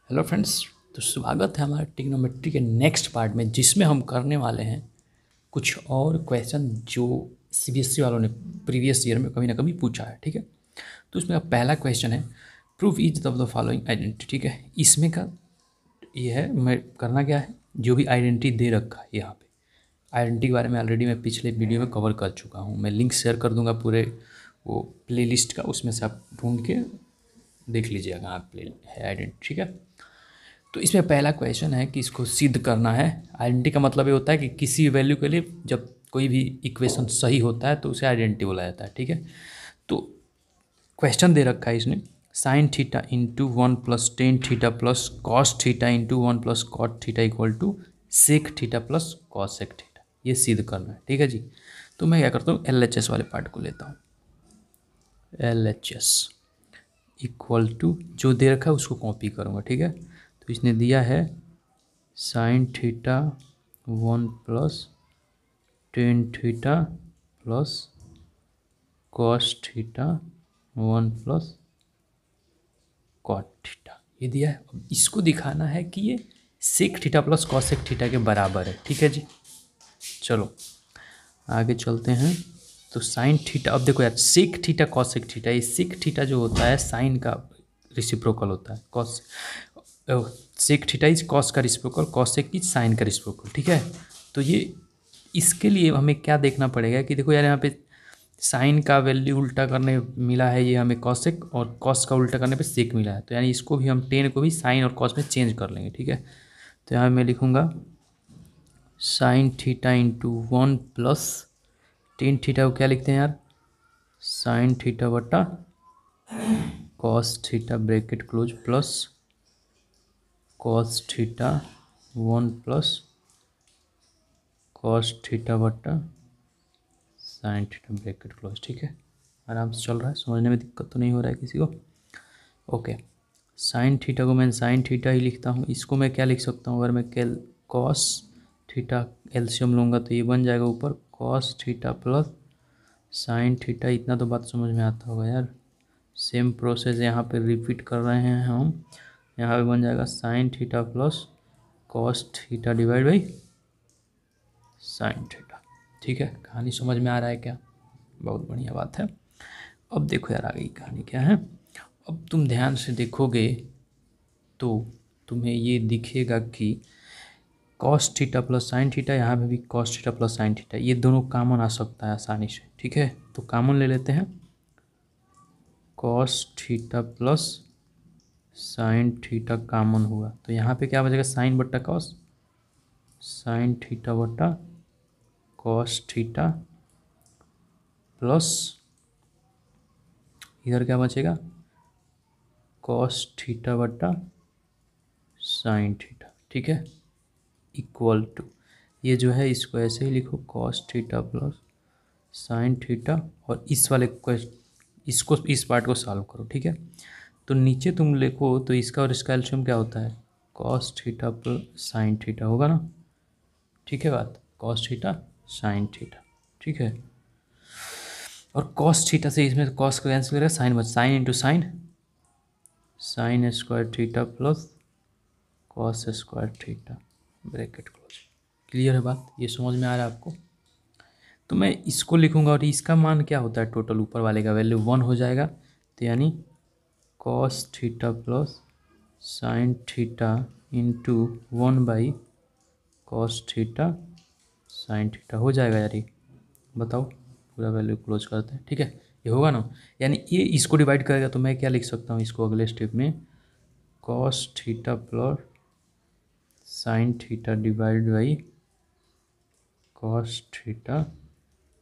Hello friends. तो स्वागत है हमारे ट्रिग्नोमेट्री के नेक्स्ट पार्ट में, जिसमें हम करने वाले हैं कुछ और क्वेश्चन जो सीबीएसई वालों ने प्रीवियस ईयर में कभी ना कभी पूछा है। ठीक है, तो इसमें का पहला क्वेश्चन है prove each of the following identity. ठीक है, इसमें का ये है, मैं करना क्या है, जो भी आइडेंटिटी दे रखा है यहाँ पे, आइडेंटिटी के बारे में ऑलरेडी मैं पिछले वीडियो में कवर कर चुका हूँ। मैं लिंक शेयर कर दूंगा पूरे वो प्लेलिस्ट का, उसमें से आप ढूंढ के देख लीजिएगा कहाँ प्ले है आइडेंटिटी। ठीक है, तो इसमें पहला क्वेश्चन है कि इसको सिद्ध करना है। आइडेंटिटी का मतलब ये होता है कि किसी वैल्यू के लिए जब कोई भी इक्वेशन सही होता है तो उसे आइडेंटिटी बोला जाता है। ठीक है, तो क्वेश्चन दे रखा है इसने, sine theta into 1 + tan theta plus cos theta into 1 + cot theta equal to sec theta plus cosec theta, ये सिद्ध करना है। ठीक है जी, तो मैं क्या करता हूँ, LHS वाले पार्ट को लेता हूँ। LHS इक्वल टू जो दे रखा है उसको कॉपी करूँगा। ठीक है, तो इसने दिया है sine theta 1 + tan theta plus cos theta 1 + cot theta, ये दिया है। अब इसको दिखाना है कि ये sec theta plus cosec theta के बराबर है। ठीक है जी, चलो आगे चलते हैं। तो साइन थीटा, अब देखो यार, सेक थीटा कॉसेक थीटा, ये सेक थीटा जो होता है साइन का रिसिप्रोकल होता है, cos sec theta is cos का रिसिप्रोकल, कॉसेक इज साइन का रिसिप्रोकल। ठीक है, तो ये इसके लिए हमें क्या देखना पड़ेगा कि देखो यार, यहाँ पे साइन का वैल्यू उल्टा करने मिला है ये हमें कॉसेक, और कॉस का उल्टा करने पे सेक मिला है, तो यानी इसको भी हम टेन को भी साइन और कॉस में चेंज कर लेंगे। ठीक है, तो यहाँ मैं लिखूँगा sign theta into 1 + tan theta को क्या लिखते हैं यार, साइन थीटा बटा cos theta bracket close plus cos theta 1 + cos theta बटा साइन थीटा ब्रैकेट क्लोज। ठीक है, आराम से चल रहा है, समझने में दिक्कत तो नहीं हो रहा है किसी को। ओके, साइन थीटा को मैं साइन थीटा ही लिखता हूँ। इसको मैं क्या लिख सकता हूँ, अगर मैं कैल कॉस थीटा एलसीएम लूँगा तो ये बन जाएगा ऊपर cos theta plus sine theta. इतना तो बात समझ में आता होगा यार, सेम प्रोसेस यहाँ पे रिपीट कर रहे हैं हम। यहाँ पे बन जाएगा sign theta plus cos theta divide by sine theta. ठीक है, कहानी समझ में आ रहा है क्या? बहुत बढ़िया बात है। अब देखो यार आगे की कहानी क्या है। अब तुम ध्यान से देखोगे तो तुम्हें ये दिखेगा कि cos theta plus sine theta, यहाँ पे भी cos theta plus sine theta, ये दोनों कॉमन आ सकता है आसानी से। ठीक है, तो कॉमन ले लेते हैं, cos theta plus sine theta common हुआ तो यहाँ पे क्या बचेगा, साइन बट्टा कॉस, साइन थीटा बट्टा कॉस थीटा प्लस इधर क्या बचेगा, कॉस थीटा बट्टा साइन थीटा। ठीक है, इक्वल टू ये जो है इसको ऐसे ही लिखो, cos theta plus sine theta, और इस वाले इसको इस पार्ट को सॉल्व करो। ठीक है, तो नीचे तुम लिखो तो इसका और इसका एलसीएम क्या होता है, cos theta plus sine theta होगा ना। ठीक है बात, कॉस थीटा साइन थीटा। ठीक है, और कॉस थीटा से इसमें कॉस का कैंसिल करेगा, साइन बच, sine into sine, sign square theta plus cos square theta bracket close. Clear है बात, ये समझ में आ रहा है आपको? तो मैं इसको लिखूंगा और इसका मान क्या होता है, टोटल ऊपर वाले का वैल्यू 1 हो जाएगा, तो यानी cos theta plus sine theta into 1/कॉस थीटा साइन थीटा हो जाएगा यार। ये बताओ, पूरा वैल्यू क्लोज करते हैं। ठीक है, ये होगा ना, यानी ये इसको डिवाइड करेगा तो मैं क्या लिख सकता हूँ इसको अगले स्टेप में, cos theta plus sine theta divide by cos theta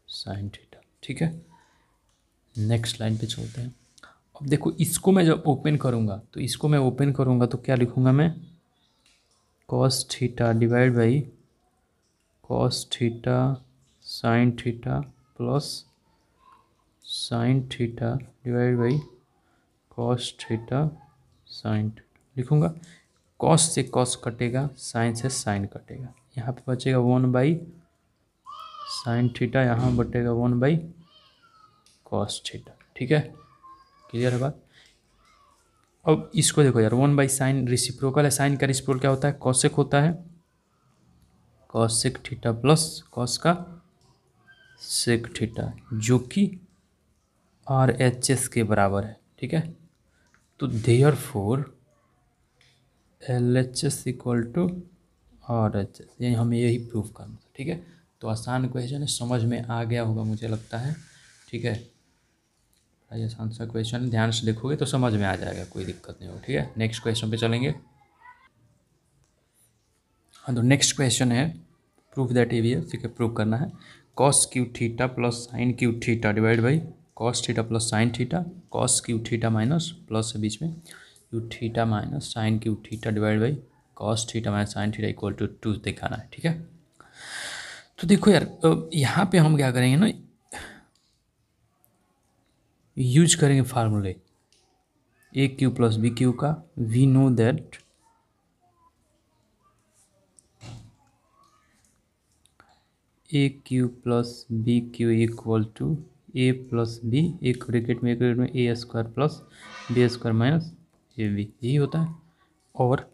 sine theta. ठीक है, नेक्स्ट लाइन पे चलते हैं। अब देखो इसको मैं जब ओपन करूँगा तो इसको मैं ओपन करूँगा तो क्या लिखूँगा मैं, cos theta divide by cos theta sine theta plus sine theta divide by cos theta sign लिखूँगा। कॉस से कॉस कटेगा, साइन से साइन कटेगा, यहाँ पे बचेगा 1/साइन थीटा, यहाँ बटेगा 1/कॉस थीटा। ठीक है, क्लियर है बात? अब इसको देखो यार, 1/sin रेसिप्रोकल है, साइन का रेसिप्रोकल क्या होता है, कॉसेक होता है, कॉसेक थीटा प्लस कॉस का सेक थीटा, जो कि RHS के बराबर है, ठीक है। तो therefore LHS equal to RHS, ये हमें यही प्रूव करना था, ठीक है। तो आसान क्वेश्चन है, समझ में आ गया होगा मुझे लगता है, ठीक है। ये आसान सा क्वेश्चन, ध्यान से देखोगे तो समझ में आ जाएगा, कोई दिक्कत नहीं हो, ठीक है। नेक्स्ट क्वेश्चन पे चलेंगे। हाँ, तो नेक्स्ट क्वेश्चन है प्रूफ दैट ए बी है, ठीक है, प्रूव करना है। Cos cube theta plus sine cube theta divide by cos theta plus sine theta, cos cube theta minus plus है बीच में cube theta minus sine cube theta divide by cos theta minus sine theta equal to 2 दिखाना है, ठीक है। तो देखो यार, यहाँ पे हम क्या करेंगे ना, यूज करेंगे फार्मूले a cube plus b cube का। We know that a cube plus b cube equal to a plus b, एक ब्रैकेट में a square plus b square minus a b, यही होता है। और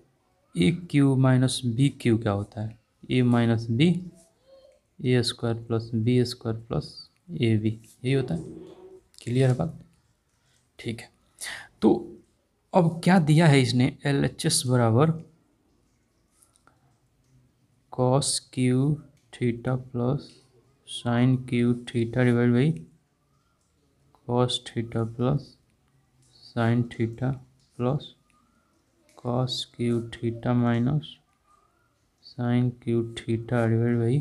a cube minus b cube क्या होता है, a minus b, a square plus b square plus a b, यही होता है। क्लियर है बात, ठीक है। तो अब क्या दिया है इसने, एल एच एस बराबर cos cube theta plus sine cube theta divide by cos theta plus sine theta plus cos cube theta minus sine cube theta divide by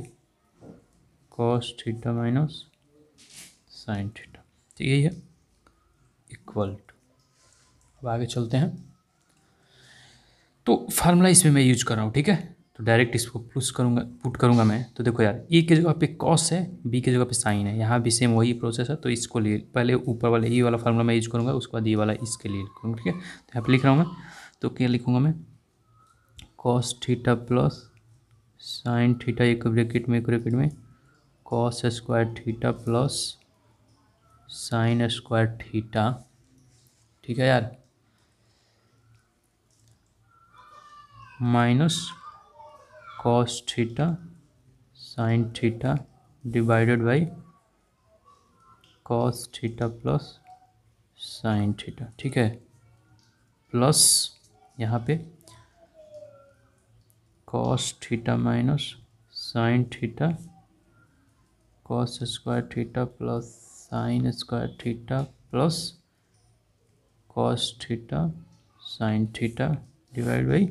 cos theta minus sine theta, तो यही है equal to. अब आगे चलते हैं। तो formula इसमें मैं यूज कर रहा हूँ, ठीक है। तो डायरेक्ट इसको पुट करूँगा मैं। तो देखो यार, ए की जगह पे कॉस है, बी की जगह पे साइन है, यहाँ भी सेम वही प्रोसेस है। तो इसको लिए पहले ऊपर वाले ये वाला फार्मूला मैं यूज करूँगा, उसके बाद ये वाला इसके लिए लिखूँगा, ठीक है। तो यहाँ पे लिख रहा हूँ मैं, तो क्या लिखूँगा मैं, cos theta plus sine theta, एक ब्रैकेट में cos square theta plus sine square theta, ठीक है यार, minus cos theta sine theta divided by cos theta plus sine theta, ठीक है, प्लस यहाँ पे cos theta minus sine theta, cos square theta plus sine square theta plus cos theta sine theta divide by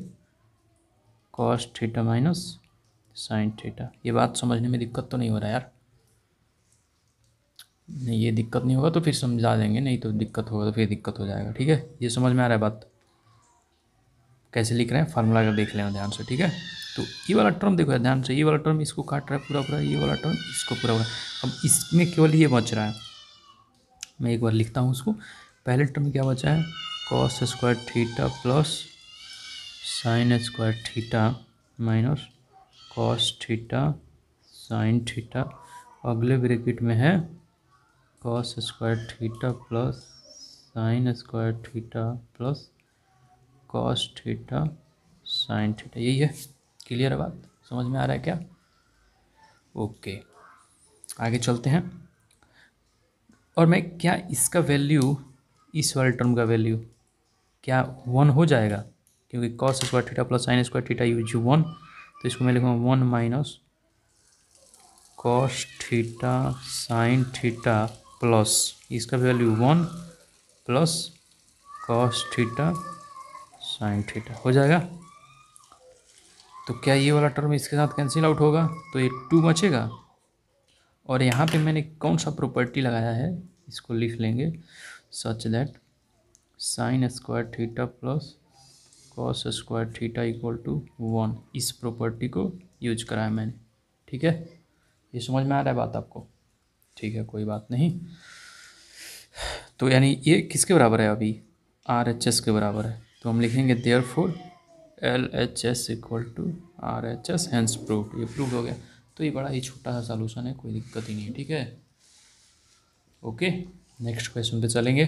cos theta minus sine theta. ये बात समझने में दिक्कत तो नहीं हो रहा यार? नहीं, ये दिक्कत नहीं होगा तो फिर समझा देंगे, नहीं तो दिक्कत होगा तो फिर दिक्कत हो जाएगा, ठीक है। ये समझ में आ रहा है बात, कैसे लिख रहे हैं फार्मूला का देख लेना ध्यान से, ठीक है। तो ये वाला टर्म देखो यार ध्यान से, ये वाला टर्म इसको काट रहा है पूरा पूरा, ये वाला टर्म इसको पूरा पूरा। अब इसमें केवल ये बच रहा है, मैं एक बार लिखता हूँ उसको। पहले टर्म में क्या बचा है, cos square theta plus sine square theta minus cos theta sine theta, अगले ब्रैकेट में है cos square theta plus sine square theta plus cos theta sine theta, यही है। क्लियर है बात, समझ में आ रहा है क्या? ओके, आगे चलते हैं। और मैं क्या इसका वैल्यू, इस वाले टर्म का वैल्यू क्या 1 हो जाएगा, क्योंकि cos square theta plus sine square theta use 1, तो इसको मैं लिखूँगा 1 minus cos theta sine theta plus इसका value 1 plus cos theta sine theta हो जाएगा। तो क्या ये वाला टर्म इसके साथ कैंसिल आउट होगा, तो ये 2 बचेगा। और यहाँ पे मैंने कौन सा प्रॉपर्टी लगाया है, इसको लिख लेंगे, such that sine square theta plus cos square theta equal to 1, इस प्रॉपर्टी को यूज करा है मैंने, ठीक है। ये समझ में आ रहा है बात आपको? ठीक है, कोई बात नहीं। तो यानी ये किसके बराबर है अभी, RHS के बराबर है। तो हम लिखेंगे therefore LHS equal to RHS, hence proved, ये प्रूव हो गया। तो ये बड़ा ही छोटा सा सॉल्यूशन है, कोई दिक्कत ही नहीं है, ठीक है। ओके, नेक्स्ट क्वेश्चन पे चलेंगे।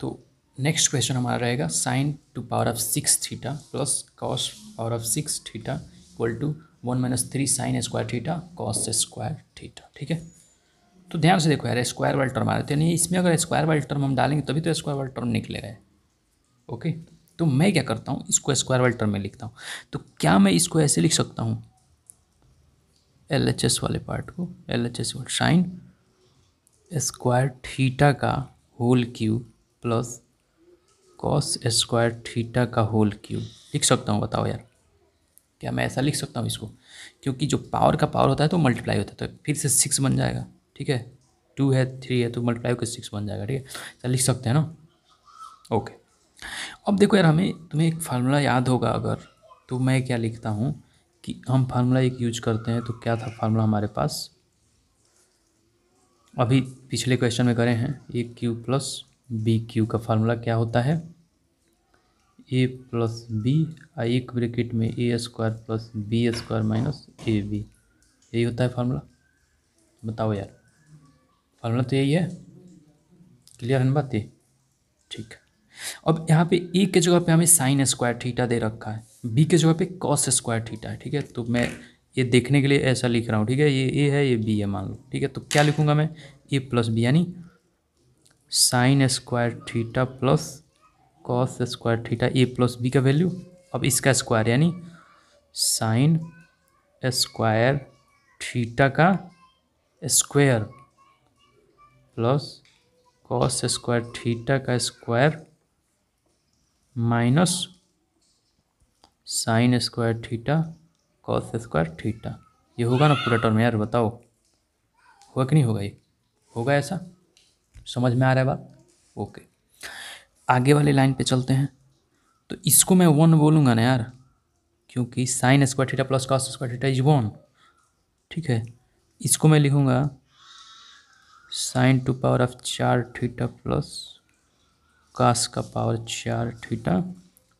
तो नेक्स्ट क्वेश्चन हमारा रहेगा sine to power of 6 theta plus cos power of 6 theta equal to 1 - 3 sine square theta cos square theta. ठीक है, तो ध्यान से देखो यार, स्क्वायर वाला टर्म आ रहे थे, नहीं इसमें अगर स्क्वायर वाला टर्म हम डालेंगे तभी तो स्क्वायर वाला टर्म निकलेगा। ओके, तो मैं क्या करता हूँ, इसको स्क्वायर वाले टर्म में लिखता हूँ। तो क्या मैं इसको ऐसे लिख सकता हूँ, LHS वाले पार्ट को, LHS साइन स्क्वायर थीटा का whole cube plus cos square theta का होल क्यूब लिख सकता हूँ? बताओ यार, क्या मैं ऐसा लिख सकता हूँ इसको? क्योंकि जो पावर का पावर होता है तो मल्टीप्लाई होता है, तो फिर से 6 बन जाएगा। ठीक है, 2 है 3 है तो मल्टीप्लाई होकर 6 बन जाएगा। ठीक है, ऐसा लिख सकते हैं ना? ओके, अब देखो यार, हमें तुम्हें एक फार्मूला याद होगा अगर, तो मैं क्या लिखता हूँ कि हम फार्मूला एक यूज करते हैं। तो क्या था फार्मूला हमारे पास, अभी पिछले क्वेश्चन में करे हैं, a cube plus b cube का फार्मूला क्या होता है, ए प्लस बी, एक ब्रैकेट में a square plus b square minus a b, यही होता है फार्मूला। बताओ यार, फार्मूला तो यही है। क्लियर है ना बात ये? ठीक है, अब यहाँ पे ए के जगह पे हमें साइन स्क्वायर थीटा दे रखा है, बी के जगह पे कॉस स्क्वायर थीटा है। ठीक है, तो मैं ये देखने के लिए ऐसा लिख रहा हूँ। ठीक है, ये ए है ये बी है मान लो। ठीक है, तो क्या लिखूँगा मैं, ए प्लस बी यानी sine square theta plus cos square theta, a plus b का वैल्यू, अब इसका स्क्वायर यानी साइन स्क्वायर थीटा का square plus cos square theta का square minus sine square theta cos square theta. ये होगा ना पूरा टर्म यार? बताओ होगा कि नहीं होगा? ये होगा ऐसा? समझ में आ रहा है बात? ओके, आगे वाले लाइन पे चलते हैं। तो इसको मैं 1 बोलूँगा ना यार, क्योंकि sine square theta plus cos square theta is 1। ठीक है, इसको मैं लिखूँगा sine to power of 4 theta plus cos का power 4 theta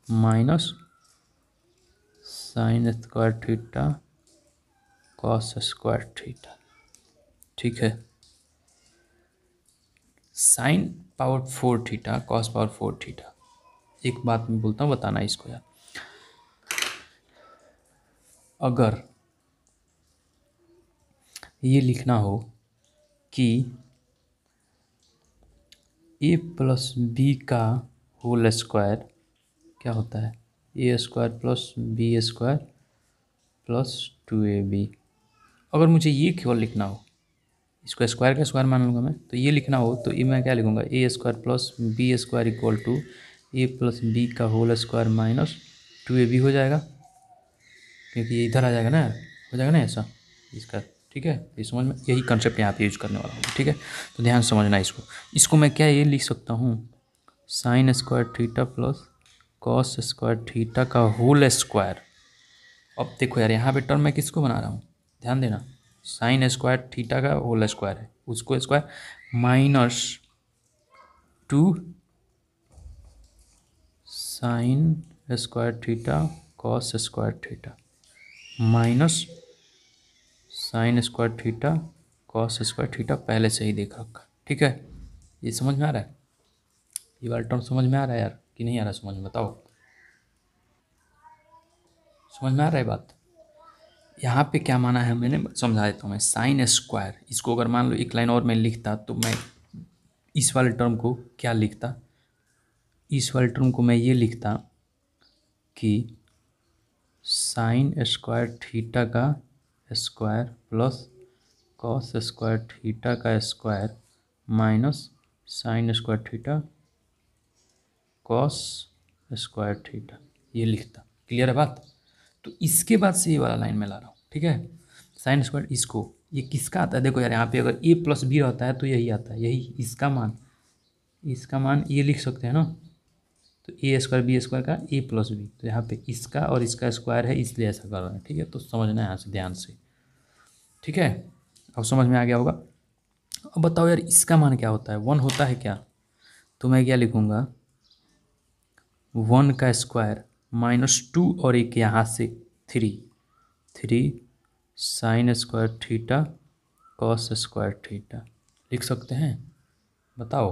minus sine square theta cos square theta. ठीक है, sine power 4 theta cos power 4 theta, एक बात मैं बोलता हूँ, बताना इसको यार, अगर ये लिखना हो कि ए प्लस बी का होल स्क्वायर क्या होता है, a square plus b square plus 2ab, अगर मुझे ये केवल लिखना हो, इसको स्क्वायर का स्क्वायर मान लूँगा मैं, तो ये लिखना हो तो ये मैं क्या लिखूँगा, a square plus b square equal to a plus b का होल स्क्वायर माइनस 2ab हो जाएगा, क्योंकि ये इधर आ जाएगा ना यार, हो जाएगा ना ऐसा इसका। ठीक है, ये समझ में, यही कंसेप्ट यहाँ पे यूज करने वाला हूँ। ठीक है, तो ध्यान समझना इसको। इसको मैं क्या ये लिख सकता हूँ, sign square theta plus cos square theta का होल स्क्वायर। अब देखो यार, यहाँ पे टर्म मैं किसको बना रहा हूँ, ध्यान देना, साइन स्क्वायर थीटा का होल स्क्वायर है, उसको square minus 2 sign square theta cos square theta minus sine square theta cos square theta पहले से ही देख रखा। ठीक है, ये समझ में आ रहा है? ये वाला टर्म समझ में आ रहा है यार कि नहीं आ रहा समझ में? बताओ, समझ में आ रहा है बात? यहाँ पे क्या माना है मैंने, समझा देता हूँ मैं। साइन स्क्वायर, इसको अगर मान लो एक लाइन और मैं लिखता तो मैं इस वाले टर्म को क्या लिखता, इस वाले टर्म को मैं ये लिखता कि साइन स्क्वायर थीटा का square plus cos square theta का square minus sine square theta cos square theta, ये लिखता। क्लियर है बात? तो इसके बाद से ये वाला लाइन में ला रहा हूँ। ठीक है, साइन स्क्वायर, इसको ये किसका आता है, देखो यार, यहाँ पे अगर ए प्लस बी रहता है तो यही आता है, यही इसका मान ये लिख सकते हैं ना, तो ए स्क्वायर बी स्क्वायर का ए प्लस बी, तो यहाँ पे इसका और इसका स्क्वायर है, इसलिए ऐसा कर रहे हैं। ठीक है, तो समझना है यहाँ से ध्यान से। ठीक है, अब समझ में आ गया होगा। अब बताओ यार, इसका मान क्या होता है, 1 होता है क्या? तो मैं क्या लिखूँगा, 1 का स्क्वायर माइनस 2 और एक यहाँ से 3 sine square theta cos square theta लिख सकते हैं? बताओ,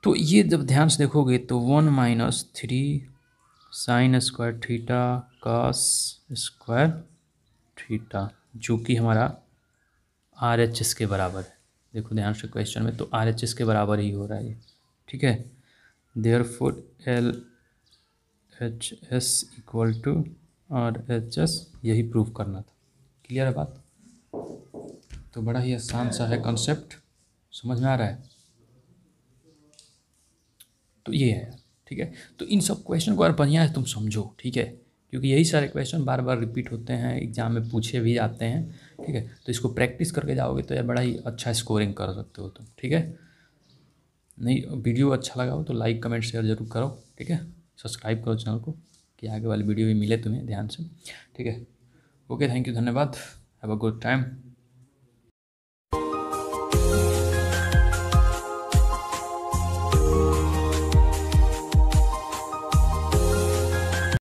तो ये जब ध्यान से देखोगे तो 1 - 3 sin square theta cos square theta, जो कि हमारा RHS के बराबर है। देखो ध्यान से क्वेश्चन में, तो RHS के बराबर ही हो रहा है ये, ठीक है। Therefore LHS equal to RHS, यही प्रूव करना था। क्लियर है बात? तो बड़ा ही आसान सा है कॉन्सेप्ट, समझ में आ रहा है? तो ये है, ठीक है। तो इन सब क्वेश्चन को अगर बढ़िया है तुम समझो, ठीक है, क्योंकि यही सारे क्वेश्चन बार बार रिपीट होते हैं, एग्जाम में पूछे भी जाते हैं, ठीक है। तो इसको प्रैक्टिस करके जाओगे तो यार बड़ा ही अच्छा स्कोरिंग कर सकते हो तुम, ठीक है। नहीं, वीडियो अच्छा लगा हो तो लाइक कमेंट शेयर जरूर करो, ठीक है। सब्सक्राइब करो चैनल को कि आगे वाली वीडियो भी मिले तुम्हें ध्यान से, ठीक है। ओके, थैंक यू, धन्यवाद, हैव अ गुड टाइम।